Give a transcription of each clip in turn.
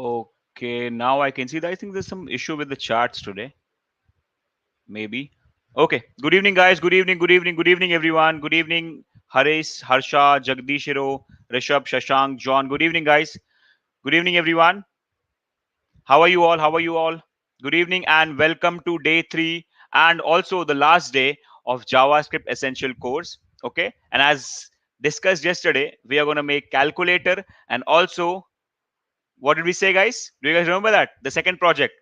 Okay, now I can see that. I think there's some issue with the charts today. Maybe. Okay. Good evening, guys. Good evening. Good evening. Good evening, everyone. Good evening, Haris, Harsha, Jagdishiro, Rishabh, Shashank, John. Good evening, guys. Good evening, everyone. How are you all? How are you all? Good evening and welcome to day 3 and also the last day of JavaScript Essential course. Okay. And as discussed yesterday, we are going to make calculator and also what did we say, guys? Do you guys remember that? The second project,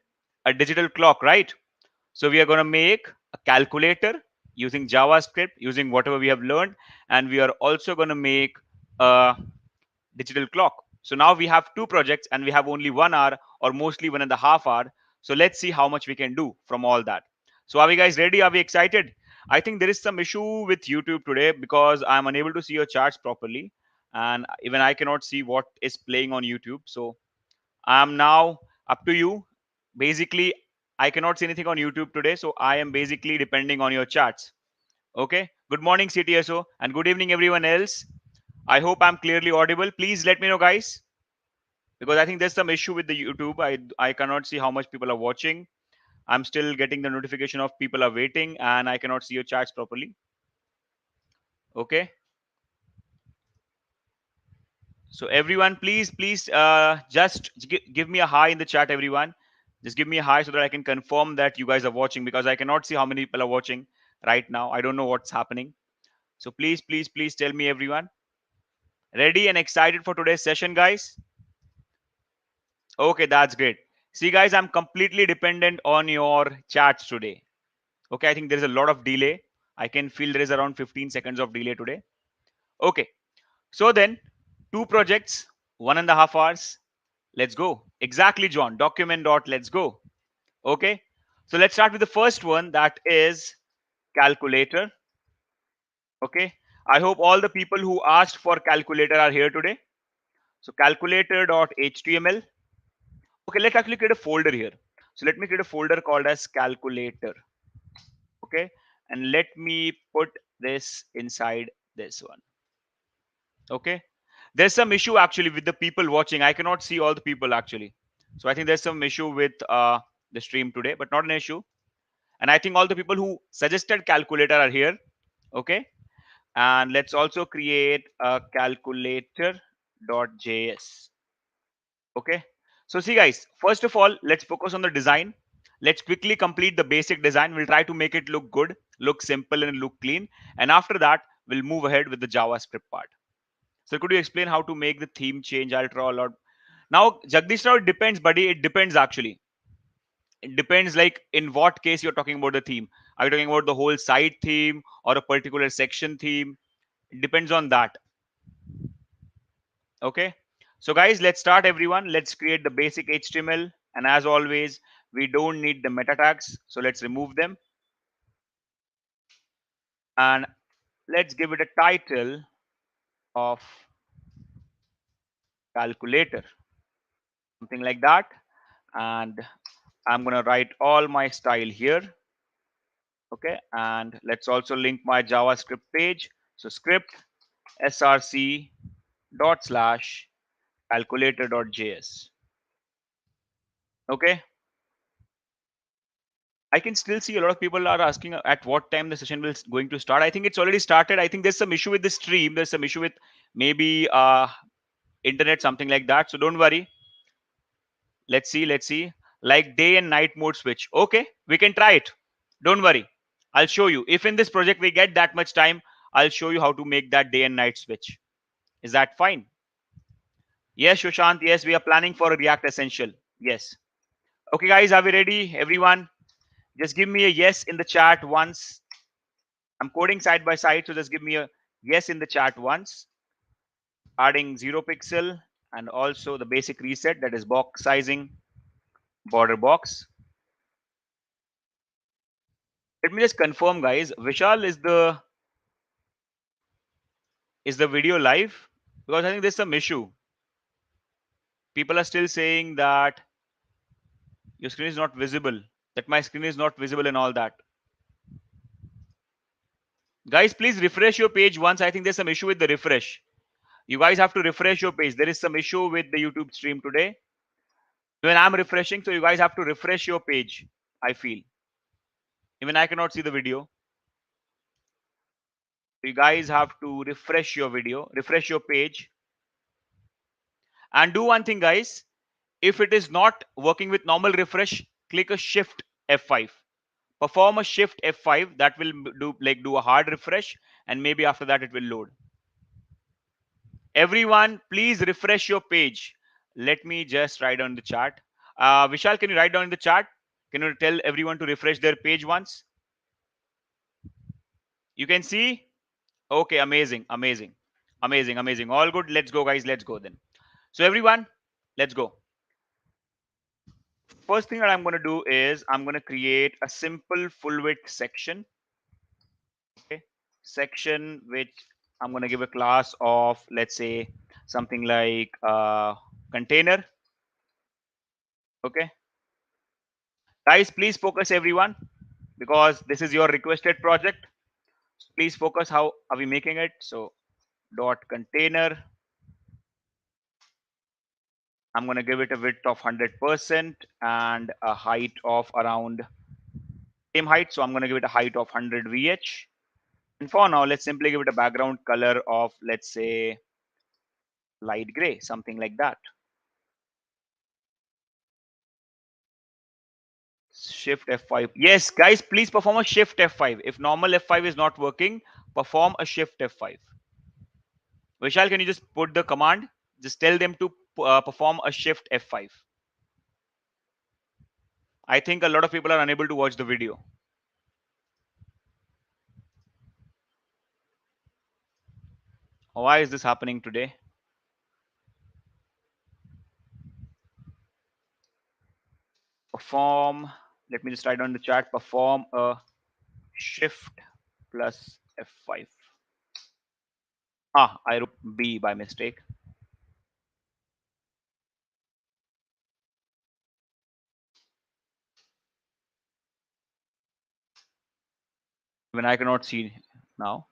a digital clock, right? So we are going to make a calculator using JavaScript, using whatever we have learned, and we are also going to make a digital clock. So now we have two projects and we have only 1 hour or mostly 1.5 hours. So let's see how much we can do from all that. So are we guys ready? Are we excited? I think there is some issue with YouTube today because I'm unable to see your charts properly. And even I cannot see what is playing on YouTube. So I'm now up to you. Basically, I cannot see anything on YouTube today. So I am basically depending on your charts. Okay. Good morning, CTSO. And good evening, everyone else. I hope I'm clearly audible. Please let me know, guys, because I think there's some issue with the YouTube. I cannot see how much people are watching. I'm still getting the notification of people are waiting, and I cannot see your charts properly. Okay. So everyone, please, just give me a hi in the chat, everyone. Just give me a hi so that I can confirm that you guys are watching because I cannot see how many people are watching right now. I don't know what's happening. So please tell me, everyone. Ready and excited for today's session, guys? Okay, that's great. See, guys, I'm completely dependent on your chats today. Okay, I think there's a lot of delay. I can feel there is around 15 seconds of delay today. Okay, so then two projects, 1.5 hours. Let's go. Exactly, John. Document dot let's go. Okay, so let's start with the first one, that is calculator. Okay, I hope all the people who asked for calculator are here today. So calculator.html. Okay, let's actually create a folder here. So let me create a folder called as calculator. Okay, and let me put this inside this one. Okay, there's some issue actually with the people watching. I cannot see all the people actually. So I think there's some issue with the stream today, but not an issue. And I think all the people who suggested calculator are here. Okay, and let's also create a calculator.js. Okay, so see, guys, first of all, let's focus on the design. Let's quickly complete the basic design. We'll try to make it look good, look simple, and look clean. And after that, we'll move ahead with the JavaScript part. So could you explain how to make the theme change ultra a lot? Now, Jagdish, now it depends, buddy. It depends actually. It depends, like in what case you're talking about the theme. Are you talking about the whole site theme or a particular section theme? It depends on that. Okay, so guys, let's start, everyone. Let's create the basic HTML, and as always, we don't need the meta tags, so let's remove them, and let's give it a title of calculator, something like that. And I'm gonna write all my style here. Okay, and let's also link my JavaScript page. So script src dot slash calculator.js. Okay, I can still see a lot of people are asking at what time the session will going to start. I think it's already started. I think there's some issue with the stream. There's some issue with maybe internet, something like that. So don't worry. Let's see. Like day and night mode switch. Okay, we can try it. Don't worry. I'll show you. If in this project we get that much time, I'll show you how to make that day and night switch. Is that fine? Yes, Shushant. Yes, we are planning for a React Essential. Yes. Okay, guys, are we ready? Everyone, just give me a yes in the chat once. I'm coding side by side, so just give me a yes in the chat once. Adding 0 pixel and also the basic reset, that is box sizing, border box. Let me just confirm, guys. Vishal, is the video live? Because I think there's some issue. People are still saying that your screen is not visible, that my screen is not visible and all that. Guys, please refresh your page once. I think there's some issue with the refresh. You guys have to refresh your page. There is some issue with the YouTube stream today. When I'm refreshing, so you guys have to refresh your page. I feel even I cannot see the video. You guys have to refresh your video, refresh your page, and do one thing, guys. If it is not working with normal refresh, click a Shift F5. Perform a Shift F5. That will do a hard refresh, and maybe after that it will load. Everyone, please refresh your page. Let me just write down the chat. Vishal, can you write down in the chat? Can you tell everyone to refresh their page once? You can see? Okay, amazing, amazing, amazing, amazing. All good. Let's go, guys. Let's go then. So, everyone, let's go. First thing that I'm going to do is I'm going to create a simple full width section. Okay, section which I'm going to give a class of, let's say, something like container. Okay, guys, please focus, everyone, because this is your requested project. Please focus. How are we making it? So, dot container. I'm going to give it a width of 100% and a height of around same height. So I'm going to give it a height of 100 VH. And for now, let's simply give it a background color of, let's say, light gray, something like that. Shift F5. Yes, guys, please perform a Shift F5. If normal F5 is not working, perform a Shift F5. Vishal, can you just put the command? Just tell them to perform a Shift F5. I think a lot of people are unable to watch the video. Why is this happening today? Perform, let me just write down the chat, perform a Shift plus F5. I wrote B by mistake. When I cannot see now.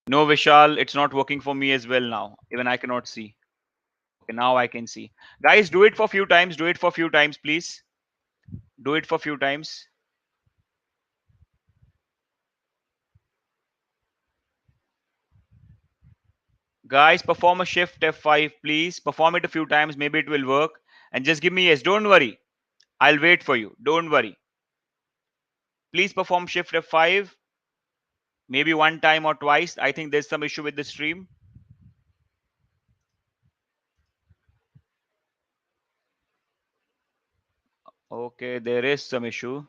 No, Vishal, it's not working for me as well now. Even I cannot see. Okay, now I can see. Guys, do it for few times. Do it for few times, please. Do it for few times. Guys, perform a Shift F5, please. Perform it a few times. Maybe it will work. And just give me yes. Don't worry. I'll wait for you. Don't worry. Please perform Shift F5. Maybe one time or twice. I think there's some issue with the stream. Okay, there is some issue.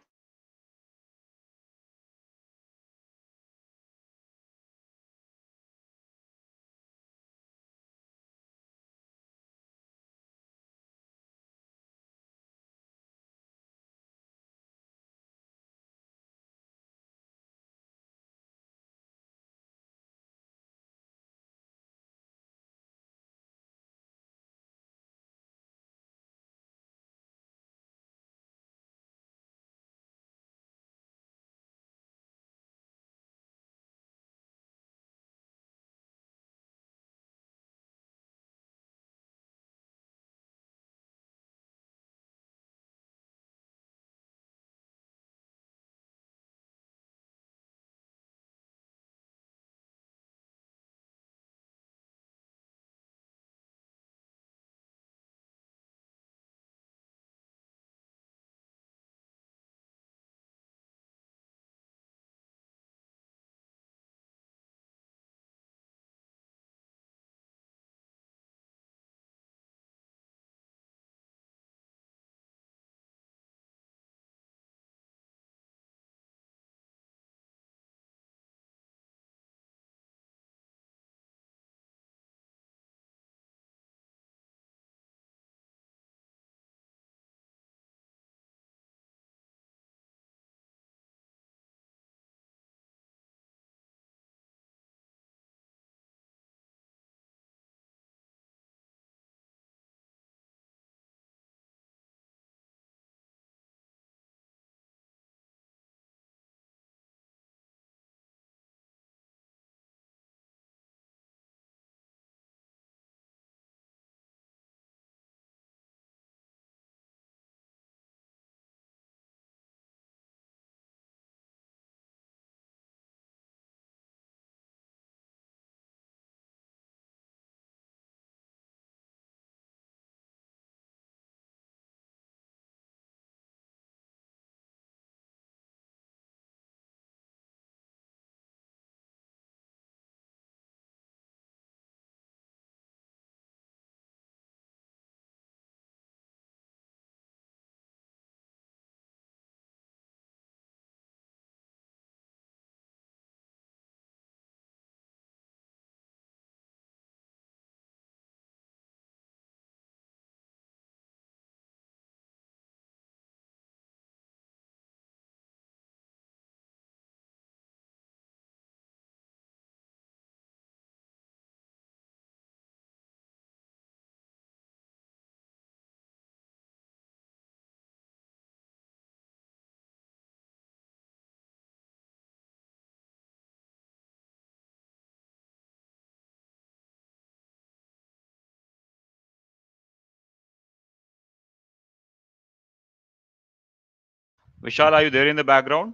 Vishal, are you there in the background?